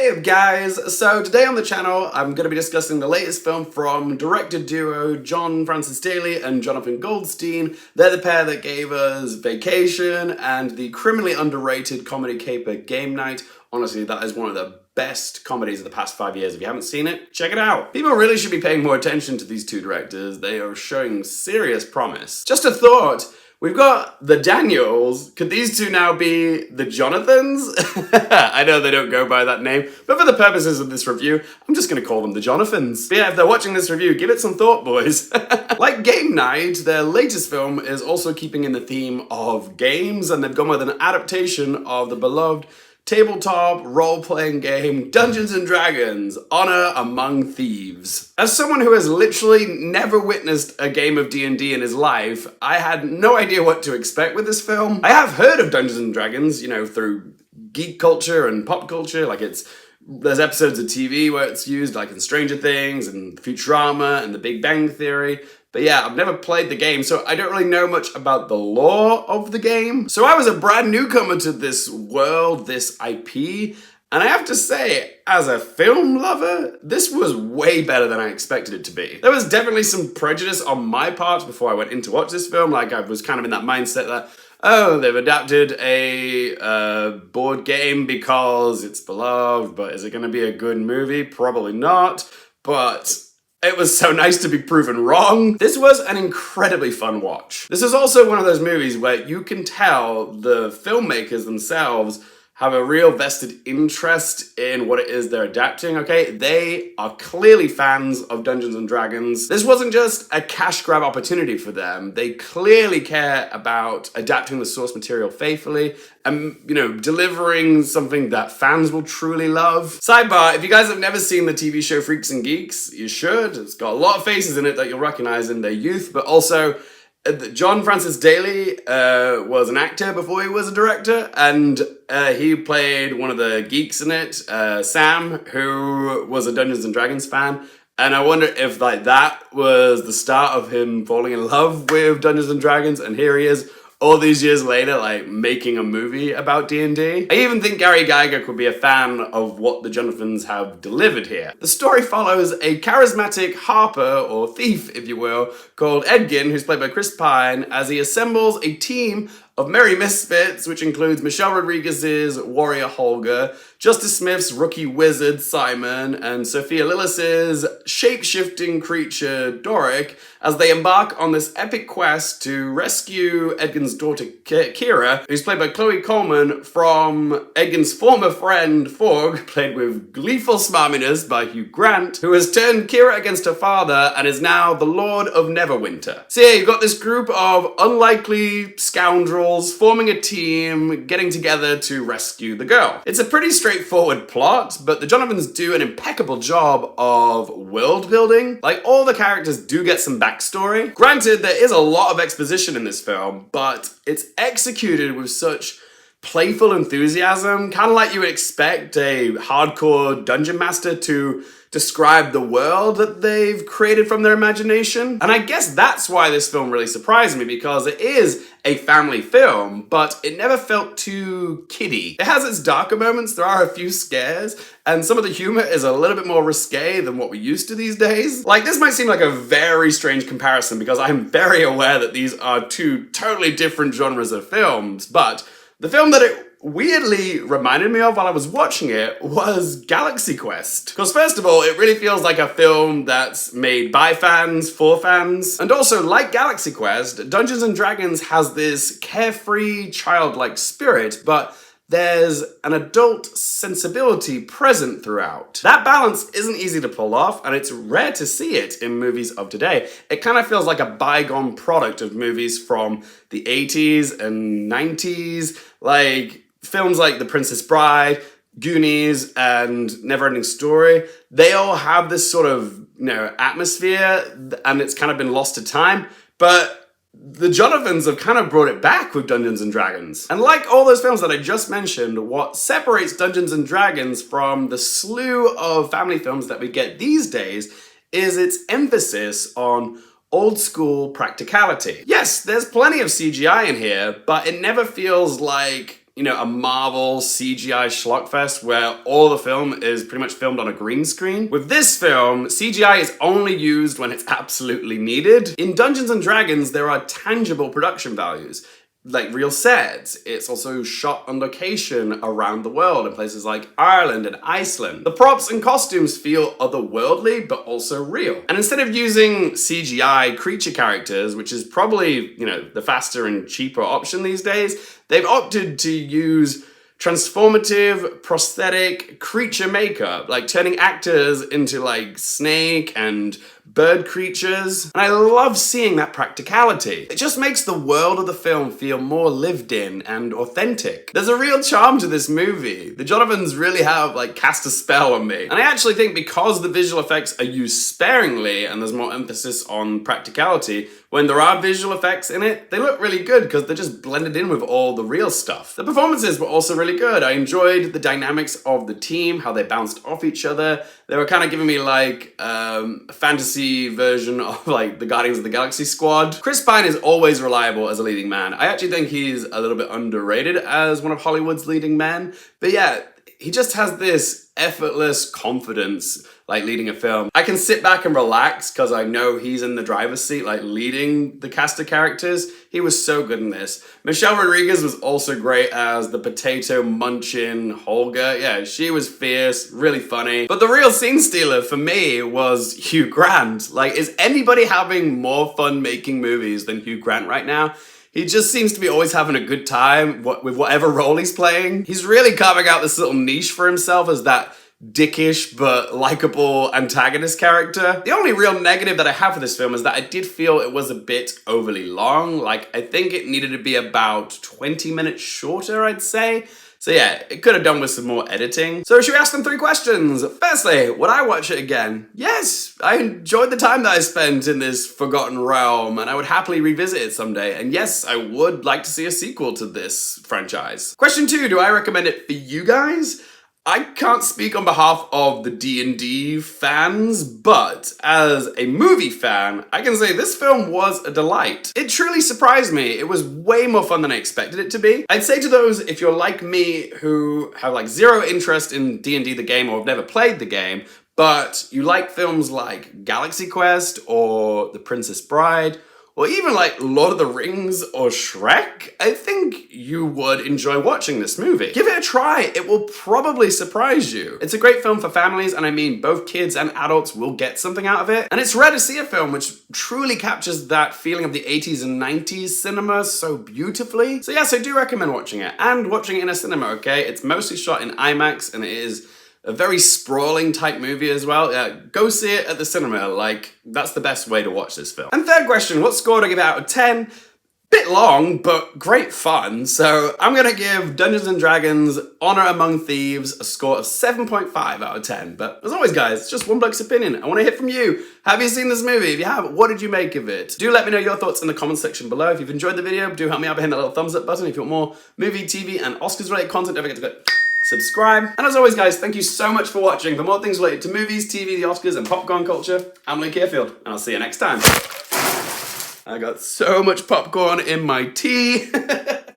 Hey guys, so today on the channel I'm going to be discussing the latest film from director duo John Francis Daly and Johnathan Goldstein. They're the pair that gave us Vacation and the criminally underrated comedy caper Game Night. Honestly, that is one of the best comedies of the past 5 years. If you haven't seen it, check it out. People really should be paying more attention to these two directors. They are showing serious promise. Just a thought. We've got the Daniels. Could these two now be the Jonathans? I know they don't go by that name, but for the purposes of this review, I'm just going to call them the Jonathans. But yeah, if they're watching this review, give it some thought, boys. Like Game Night, their latest film is also keeping in the theme of games, and they've gone with an adaptation of the beloved tabletop role-playing game Dungeons & Dragons: Honor Among Thieves. As someone who has literally never witnessed a game of D&D in his life, I had no idea what to expect with this film. I have heard of Dungeons & Dragons, through geek culture and pop culture, there's episodes of TV where it's used, like in Stranger Things and Futurama and The Big Bang Theory. But yeah, I've never played the game, so I don't really know much about the lore of the game. So I was a brand newcomer to this world, this IP, and I have to say, as a film lover, this was way better than I expected it to be. There was definitely some prejudice on my part before I went in to watch this film. I was kind of in that mindset that, oh, they've adapted a board game because it's beloved, but is it going to be a good movie? Probably not, but it was so nice to be proven wrong. This was an incredibly fun watch. This is also one of those movies where you can tell the filmmakers themselves have a real vested interest in what it is they're adapting, okay? They are clearly fans of Dungeons & Dragons. This wasn't just a cash grab opportunity for them. They clearly care about adapting the source material faithfully and, delivering something that fans will truly love. Sidebar, if you guys have never seen the TV show Freaks and Geeks, you should. It's got a lot of faces in it that you'll recognize in their youth, but also John Francis Daly was an actor before he was a director, and he played one of the geeks in it, Sam, who was a Dungeons & Dragons fan. And I wonder if that was the start of him falling in love with Dungeons & Dragons, and here he is all these years later, making a movie about D&D. I even think Gary Gygax would be a fan of what the Jonathans have delivered here. The story follows a charismatic harper, or thief, if you will, called Edgin, who's played by Chris Pine, as he assembles a team of merry misfits, which includes Michelle Rodriguez's warrior Holger, Justice Smith's rookie wizard Simon, and Sophia Lillis's shape-shifting creature Doric, as they embark on this epic quest to rescue Edgin's daughter Kira, who's played by Chloe Coleman, from Edgin's former friend Forg, played with gleeful smarminess by Hugh Grant, who has turned Kira against her father and is now the Lord of Neverwinter. So yeah, you've got this group of unlikely scoundrels forming a team, getting together to rescue the girl. It's a pretty straightforward plot, but the Jonathans do an impeccable job of world building. All the characters do get some backstory. Granted, there is a lot of exposition in this film, but it's executed with such playful enthusiasm, kind of like you would expect a hardcore dungeon master to describe the world that they've created from their imagination. And I guess that's why this film really surprised me, because it is a family film, but it never felt too kiddie. It has its darker moments, there are a few scares, and some of the humor is a little bit more risque than what we're used to these days. This might seem like a very strange comparison, because I'm very aware that these are two totally different genres of films, but the film that it weirdly reminded me of while I was watching it was Galaxy Quest. Because first of all, it really feels like a film that's made by fans, for fans. And also, like Galaxy Quest, Dungeons & Dragons has this carefree, childlike spirit, but there's an adult sensibility present throughout. That balance isn't easy to pull off, and it's rare to see it in movies of today. It kind of feels like a bygone product of movies from the 80s and 90s, films like The Princess Bride, Goonies, and Neverending Story. They all have this sort of, atmosphere, and it's kind of been lost to time, but the Jonathans have kind of brought it back with Dungeons & Dragons. And like all those films that I just mentioned, what separates Dungeons & Dragons from the slew of family films that we get these days is its emphasis on old school practicality. Yes, there's plenty of CGI in here, but it never feels like you know, a Marvel CGI schlockfest where all the film is pretty much filmed on a green screen. With this film, CGI is only used when it's absolutely needed. In Dungeons and Dragons, there are tangible production values, like real sets. It's also shot on location around the world in places like Ireland and Iceland. The props and costumes feel otherworldly, but also real. And instead of using CGI creature characters, which is probably, you know, the faster and cheaper option these days, they've opted to use transformative prosthetic creature makeup, like turning actors into like snake and bird creatures. And I love seeing that practicality. It just makes the world of the film feel more lived in and authentic. There's a real charm to this movie. The Jonathans really have like cast a spell on me. And I actually think because the visual effects are used sparingly and there's more emphasis on practicality, when there are visual effects in it, they look really good because they're just blended in with all the real stuff. The performances were also really good. I enjoyed the dynamics of the team, how they bounced off each other. They were kind of giving me like a fantasy version of like the Guardians of the Galaxy squad. Chris Pine is always reliable as a leading man. I actually think he's a little bit underrated as one of Hollywood's leading men. But yeah, he just has this effortless confidence like leading a film. I can sit back and relax because I know he's in the driver's seat, like leading the cast of characters. He was so good in this. Michelle Rodriguez was also great as the potato munching Holger. Yeah, she was fierce, really funny. But the real scene stealer for me was Hugh Grant. Like, is anybody having more fun making movies than Hugh Grant right now? He just seems to be always having a good time with whatever role he's playing. He's really carving out this little niche for himself as that dickish but likable antagonist character. The only real negative that I have for this film is that I did feel it was a bit overly long. Like, I think it needed to be about 20 minutes shorter, I'd say. So yeah, it could have done with some more editing. So should we ask them 3 questions? Firstly, would I watch it again? Yes, I enjoyed the time that I spent in this forgotten realm and I would happily revisit it someday. And yes, I would like to see a sequel to this franchise. Question 2, do I recommend it for you guys? I can't speak on behalf of the D&D fans, but as a movie fan, I can say this film was a delight. It truly surprised me. It was way more fun than I expected it to be. I'd say to those, if you're like me, who have like zero interest in D&D the game or have never played the game, but you like films like Galaxy Quest or The Princess Bride, or even like Lord of the Rings or Shrek, I think you would enjoy watching this movie. Give it a try, it will probably surprise you. It's a great film for families, and I mean both kids and adults will get something out of it. And it's rare to see a film which truly captures that feeling of the 80s and 90s cinema so beautifully. So yes, I do recommend watching it, and watching it in a cinema, okay? It's mostly shot in IMAX, and it is a very sprawling type movie as well. Yeah, go see it at the cinema. Like, that's the best way to watch this film. And third question, what score do I give out of 10? Bit long, but great fun. So I'm gonna give Dungeons and Dragons Honor Among Thieves a score of 7.5 out of 10. But as always, guys, it's just one bloke's opinion. I wanna hear from you. Have you seen this movie? If you have, what did you make of it? Do let me know your thoughts in the comments section below. If you've enjoyed the video, do help me out by hitting that little thumbs up button. If you want more movie, TV, and Oscars related content, don't forget to go subscribe. And as always, guys, thank you so much for watching. For more things related to movies, TV, the Oscars, and popcorn culture, I'm Luke Hearfield, and I'll see you next time. I got so much popcorn in my tea.